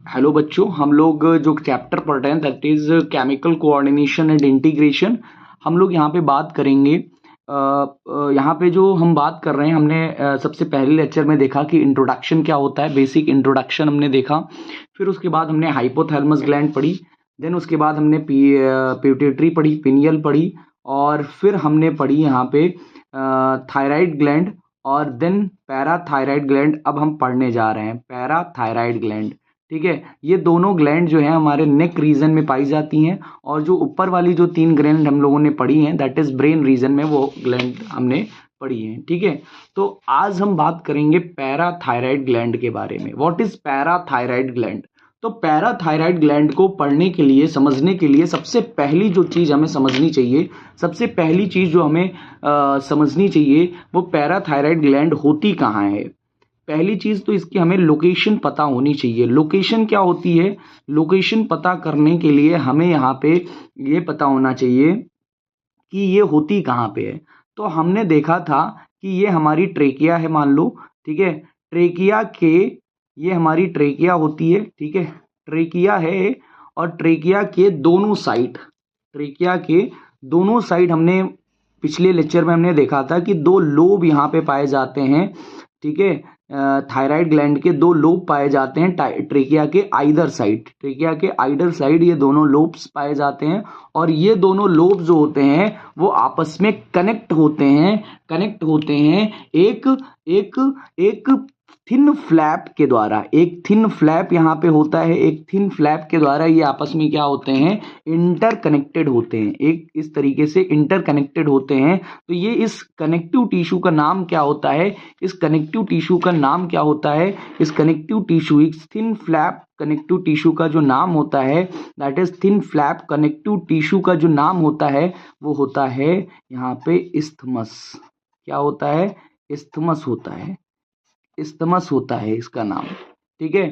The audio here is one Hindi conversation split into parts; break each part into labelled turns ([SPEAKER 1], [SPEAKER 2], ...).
[SPEAKER 1] हेलो बच्चों, हम लोग जो चैप्टर पढ़ रहे हैं that is chemical coordination and integration. हम लोग यहाँ पे बात करेंगे। यहाँ पे जो हम बात कर रहे हैं, हमने सबसे पहले लेक्चर में देखा कि इंट्रोडक्शन क्या होता है, बेसिक इंट्रोडक्शन हमने देखा। फिर उसके बाद हमने हाइपोथैलेमस ग्लैंड पढ़ी। देन उसके बाद हमने पिट्यूटरी पढ़ी, पिनियल पढ़ी, और फिर हमने पढ़ी यहाँ पे थायराइड ग्लैंड, और देन पैराथायराइड ग्लैंड। अब हम पढ़ने जा रहे हैं पैराथायराइड ग्लैंड। ठीक है, ये दोनों ग्लैंड जो है हमारे नेक रीजन में पाई जाती हैं, और जो ऊपर वाली जो 3 ग्लैंड हम लोगों ने पढ़ी हैं दैट इज ब्रेन रीजन में, वो ग्लैंड हमने पढ़ी है। ठीक है, तो आज हम बात करेंगे पैराथायराइड ग्लैंड के बारे में। What is parathyroid gland? तो पैराथायराइड ग्लैंड को पढ़ने के लिए, समझने के लिए सबसे पहली जो चीज हमें समझनी चाहिए, सबसे पहली चीज जो हमें समझनी चाहिए, वो पैराथायराइड ग्लैंड होती कहाँ है। पहली चीज तो इसकी हमें लोकेशन पता होनी चाहिए। लोकेशन क्या होती है? लोकेशन पता करने के लिए हमें यहाँ पे ये पता होना चाहिए कि ये होती कहाँ पे है। तो हमने देखा था कि ये हमारी ट्रेकिया है, मान लो। ठीक है, ट्रेकिया के, ये हमारी ट्रेकिया होती है। ठीक है, ट्रेकिया है, और ट्रेकिया के दोनों साइड, ट्रेकिया के दोनों साइड हमने पिछले लेक्चर में हमने देखा था कि 2 लोब यहाँ पे पाए जाते हैं। ठीक है, थायराइड ग्लैंड के 2 लोब पाए जाते हैं ट्रेकिया के आइदर साइड, ट्रेकिया के आइदर साइड ये दोनों लोब्स पाए जाते हैं। और ये दोनों लोब जो होते हैं वो आपस में कनेक्ट होते हैं, कनेक्ट होते हैं एक एक एक थिन फ्लैप के द्वारा। एक थिन फ्लैप यहाँ पे होता है, एक थिन फ्लैप के द्वारा ये आपस में क्या होते हैं, इंटरकनेक्टेड होते हैं, एक इस तरीके से इंटरकनेक्टेड होते हैं। तो ये इस कनेक्टिव टिश्यू का नाम क्या होता है? इस कनेक्टिव टिश्यू का नाम क्या होता है? इस कनेक्टिव टिश्यू, इस थिन फ्लैप कनेक्टिव टिश्यू का जो नाम होता है that is thin flap connective tissue का जो नाम होता है वो होता है यहाँ पे इस्थमस। क्या होता है? इस्थमस होता है, इस्थमस होता है इसका नाम। ठीक है,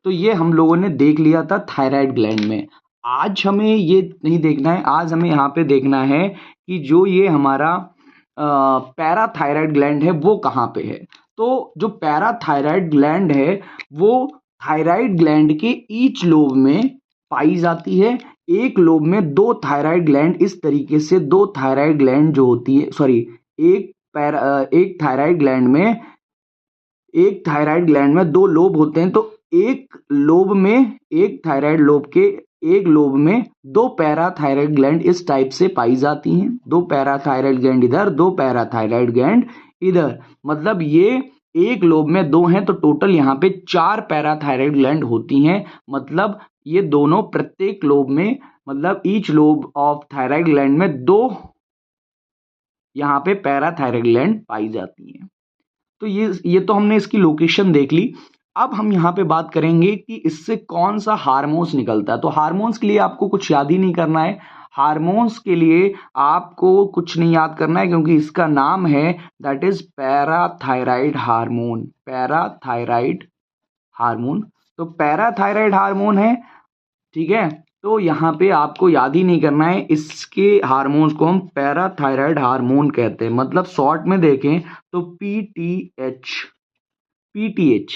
[SPEAKER 1] तो ये हम लोगों ने देख लिया था थायराइड ग्लैंड में। आज हमें ये नहीं देखना है, आज हमें यहाँ पे देखना है कि जो ये हमारा पैराथायराइड ग्लैंड है वो कहाँ पे है। तो जो पैराथायराइड ग्लैंड है वो थायराइड ग्लैंड के ईच लोब में पाई जाती है। एक लोब में 2 थायराइड ग्लैंड, इस तरीके से 2 थायराइड ग्लैंड जो होती है, सॉरी, एक थायराइड ग्लैंड में, एक थायराइड ग्लैंड में 2 लोब होते हैं। तो एक लोब में, एक थायराइड लोब के एक लोब में 2 पैराथायराइड ग्लैंड इस टाइप से पाई जाती हैं। 2 पैराथायराइड ग्लैंड इधर, 2 पैराथायराइड ग्लैंड इधर, मतलब ये एक लोब में 2 हैं, तो टोटल यहाँ पे 4 पैराथायराइड ग्लैंड होती हैं। मतलब ये दोनों प्रत्येक लोब में, मतलब each lobe of thyroid gland में 2 यहाँ पे पैराथायराइड ग्लैंड पाई जाती हैं। तो ये तो हमने इसकी लोकेशन देख ली। अब हम यहाँ पे बात करेंगे कि इससे कौन सा हार्मोन्स निकलता है। तो हार्मोन्स के लिए आपको कुछ याद ही नहीं करना है, हार्मोन्स के लिए आपको कुछ नहीं याद करना है, क्योंकि इसका नाम है that is parathyroid hormone. Parathyroid hormone, तो पैराथायराइड हार्मोन है। ठीक है, तो यहाँ पे आपको याद ही नहीं करना है, इसके हार्मोन्स को हम पैराथायराइड हार्मोन कहते हैं। मतलब शॉर्ट में देखें तो पीटीएच, पीटीएच।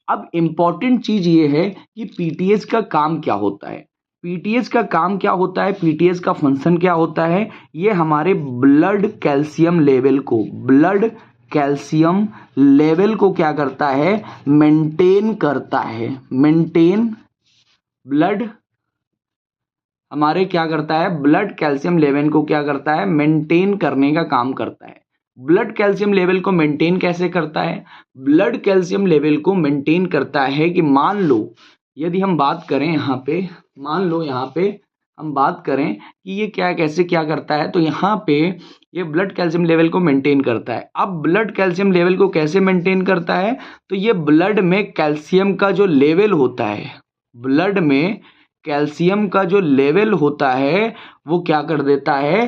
[SPEAKER 1] अब इंपॉर्टेंट चीज ये है कि पीटीएच का काम क्या होता है। पीटीएच का काम क्या होता है, पीटीएच का फंक्शन क्या होता है? ये हमारे ब्लड कैल्शियम लेवल को, ब्लड कैल्शियम लेवल को क्या करता है, मेंटेन करता है। मेंटेन, ब्लड हमारे क्या करता है, ब्लड कैल्शियम लेवल को क्या करता है, मेंटेन करने का काम करता है। ब्लड कैल्शियम लेवल को मेंटेन कैसे करता है? ब्लड कैल्शियम लेवल को मेंटेन करता है कि मान लो यदि हम बात करें यहाँ पे, मान लो यहाँ पे हम बात करें कि ये क्या, कैसे क्या करता है, तो यहाँ पे ये ब्लड कैल्शियम लेवल को मेंटेन करता है। अब ब्लड कैल्शियम लेवल को कैसे मेंटेन करता है? तो ये ब्लड में कैल्शियम का जो लेवल होता है, ब्लड में कैल्शियम का जो लेवल होता है वो क्या कर देता है,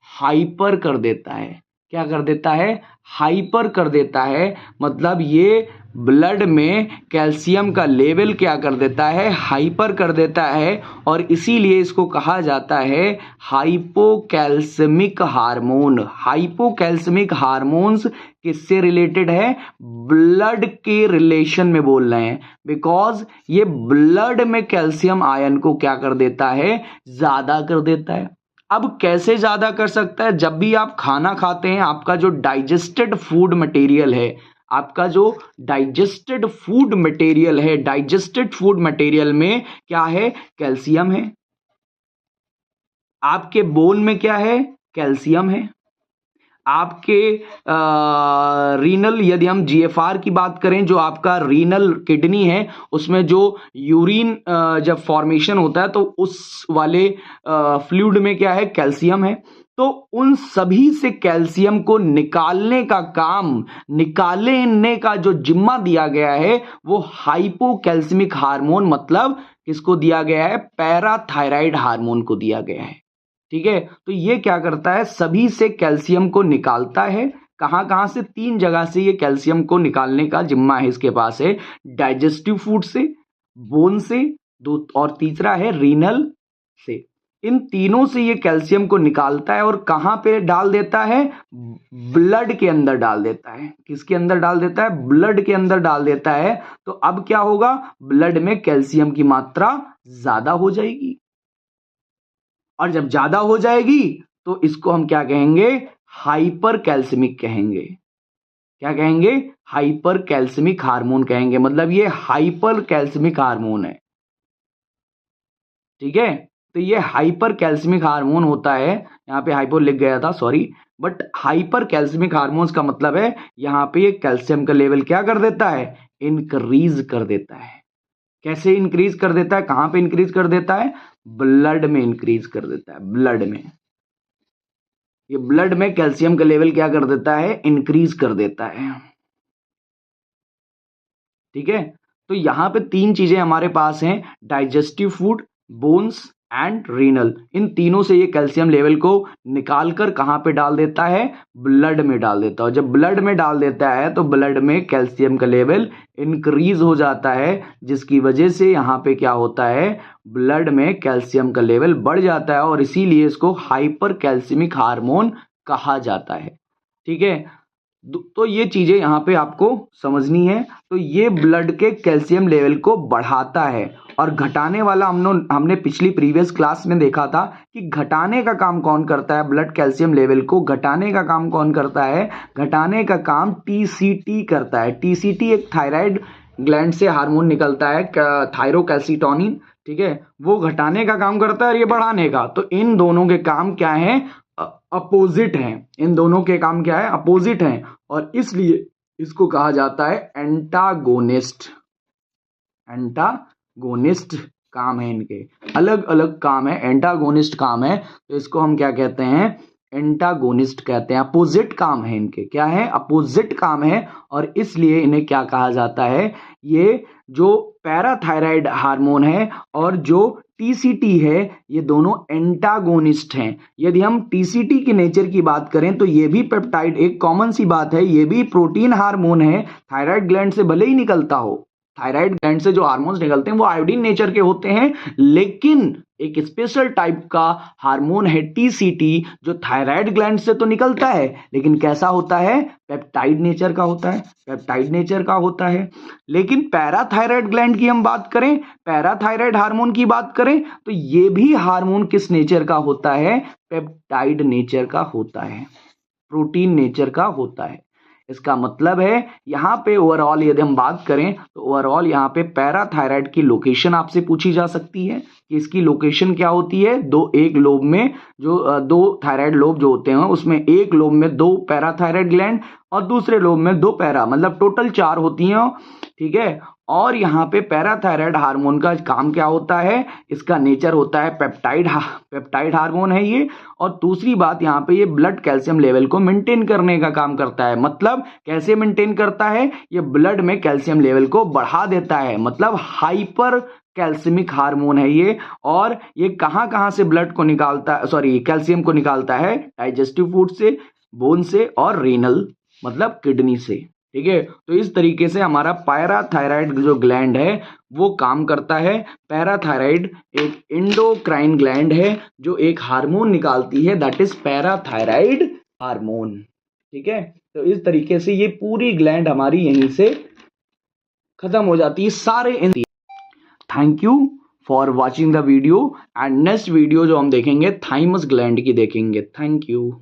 [SPEAKER 1] हाइपर कर देता है। क्या कर देता है? हाइपर कर देता है। मतलब ये ब्लड में कैल्शियम का लेवल क्या कर देता है, हाइपर कर देता है, और इसीलिए इसको कहा जाता है हाइपोकैल्सेमिक हार्मोन। हाइपोकैल्सेमिक हार्मोन्स किससे रिलेटेड है, ब्लड के रिलेशन में बोल रहे हैं, बिकॉज ये ब्लड में कैल्शियम आयन को क्या कर देता है, ज्यादा कर देता है। अब कैसे ज्यादा कर सकता है, जब भी आप खाना खाते हैं आपका जो डाइजेस्टेड फूड मटेरियल है, आपका जो डाइजेस्टेड फूड मटेरियल है, डाइजेस्टेड फूड मटेरियल में क्या है, कैल्शियम है। आपके बोन में क्या है, कैल्शियम है। आपके रीनल, यदि हम जीएफआर की बात करें, जो आपका रीनल किडनी है, उसमें जो यूरिन जब फॉर्मेशन होता है तो उस वाले फ्लूइड में क्या है, कैल्शियम है। तो उन सभी से कैल्शियम को निकालने का काम, निकालने का जो जिम्मा दिया गया है वो हाइपोकैल्सिमिक हार्मोन, मतलब किसको दिया गया है, पैराथायराइड हार्मोन को दिया गया है। ठीक है, तो ये क्या करता है, सभी से कैल्शियम को निकालता है। कहां कहां से, 3 जगह से ये कैल्शियम को निकालने का जिम्मा है इसके पास है, डाइजेस्टिव फूड से, बोन से, दो, और तीसरा है रीनल से। इन तीनों से ये कैल्शियम को निकालता है और कहां पे डाल देता है, ब्लड के अंदर डाल देता है। किसके अंदर डाल देता है, ब्लड के अंदर डाल देता है। तो अब क्या होगा, ब्लड में कैल्शियम की मात्रा ज्यादा हो जाएगी, और जब ज्यादा हो जाएगी तो इसको हम क्या कहेंगे, हाइपर कैल्सिमिक कहेंगे। क्या कहेंगे, हाइपर कैल्सिमिक हार्मोन कहेंगे, मतलब ये हाइपर कैल्सिमिक हार्मोन है। ठीक है, तो ये हाइपर कैल्सिमिक हार्मोन होता है, यहां पे हाइपो लिख गया था, sorry, but hyper calcaemic hormones का मतलब है यहां पे ये कैल्शियम का लेवल क्या कर देता है, इंक्रीज कर देता है। कैसे इंक्रीज कर देता है, कहां पे इंक्रीज कर देता है, ब्लड में इंक्रीज कर देता है, ब्लड में। ये ब्लड में कैल्शियम का लेवल क्या कर देता है, इंक्रीज कर देता है। ठीक है, तो यहां पे 3 चीजें हमारे पास हैं, digestive food, bones and renal. इन तीनों से ये कैल्शियम लेवल को निकालकर कहां पे डाल देता है, ब्लड में डाल देता है। जब ब्लड में डाल देता है तो ब्लड में कैल्शियम का लेवल इंक्रीज हो जाता है, जिसकी वजह से यहां पे क्या होता है, ब्लड में कैल्शियम का लेवल बढ़ जाता है, और इसीलिए इसको हाइपर कैल्सिमिक हार्मोन कहा जाता है। ठीक है, तो ये चीजें यहां पे आपको समझनी है। तो ये ब्लड के कैल्शियम लेवल को बढ़ाता है, और घटाने वाला हमने पिछली प्रीवियस क्लास में देखा था कि घटाने का काम कौन करता है, ब्लड कैल्शियम लेवल को घटाने का काम कौन करता है, घटाने का काम टीसीटी करता है। टीसीटी एक थायराइड ग्लैंड से हार्मोन निकलता है, थायरोकैल्सिटोनिन। ठीक है, वो घटाने का काम करता है और ये बढ़ाने का। तो इन दोनों के काम क्या है, अपोजिट हैं। इन दोनों के काम क्या है, अपोजिट हैं, और इसलिए इसको कहा जाता है एंटागोनिस्ट। एंटागोनिस्ट काम है इनके, अलग अलग काम है, एंटागोनिस्ट काम है, तो इसको हम क्या कहते हैं, एंटागोनिस्ट कहते हैं। अपोजिट काम है इनके, क्या है, अपोजिट काम है, और इसलिए इन्हें क्या कहा जाता है, ये जो पैराथायराइड हार्मोन है और जो टीसीटी है, ये दोनों एंटागोनिस्ट हैं। यदि हम टीसीटी के नेचर की बात करें तो ये भी पेप्टाइड, एक कॉमन सी बात है, ये भी प्रोटीन हार्मोन है, थायराइड ग्लैंड से भले ही निकलता हो। थायराइड ग्लैंड से जो हार्मोन्स निकलते हैं वो आयोडीन नेचर के होते हैं, लेकिन एक स्पेशल टाइप का हार्मोन है टीसीटी, जो थायराइड ग्लैंड से तो निकलता है, लेकिन कैसा होता है, पेप्टाइड नेचर का होता है, पेप्टाइड नेचर का होता है। लेकिन पैराथायराइड ग्लैंड की हम बात करें, पैराथायराइड हार्मोन की बात करें, तो ये भी हार्मोन किस नेचर का होता है, पेप्टाइड नेचर का होता है, प्रोटीन नेचर का होता है। इसका मतलब है यहां पे ओवरऑल यदि हम बात करें तो ओवरऑल यहां पे पैराथायराइड की लोकेशन आपसे पूछी जा सकती है कि इसकी लोकेशन क्या होती है, एक लोब में जो 2 थायराइड लोब जो होते हैं उसमें एक लोब में 2 पैराथायराइड ग्लैंड और दूसरे लोब में 2 पैरा, मतलब टोटल 4 होती हैं। ठीक है, और यहाँ पे पैराथायराइड हार्मोन का काम क्या होता है, इसका नेचर होता है पेप्टाइड हार्मोन है ये। और दूसरी बात, यहाँ पे ये ब्लड कैल्शियम लेवल को मेंटेन करने का काम करता है। मतलब कैसे मेंटेन करता है, ये ब्लड में कैल्शियम लेवल को बढ़ा देता है, मतलब हाइपर कैल्सिमिक हार्मोन है ये। और ये कहां कहां से ब्लड को निकालता है, सॉरी कैल्शियम को निकालता है, डाइजेस्टिव फूड से, बोन से और रीनल मतलब किडनी से। ठीक है। तो इस तरीके से हमारा पैराथायराइड जो ग्लैंड है वो काम करता है। पैराथायराइड एक एंडोक्राइन ग्लैंड है जो एक हार्मोन निकालती है, दैट इज पैराथायराइड हार्मोन। ठीक है। तो इस तरीके से ये पूरी ग्लैंड हमारी यहीं से खत्म हो जाती है सारे। Thank you for watching the video and next video जो हम देखेंगे थाइमस ग्लैंड की देखेंगे। Thank you.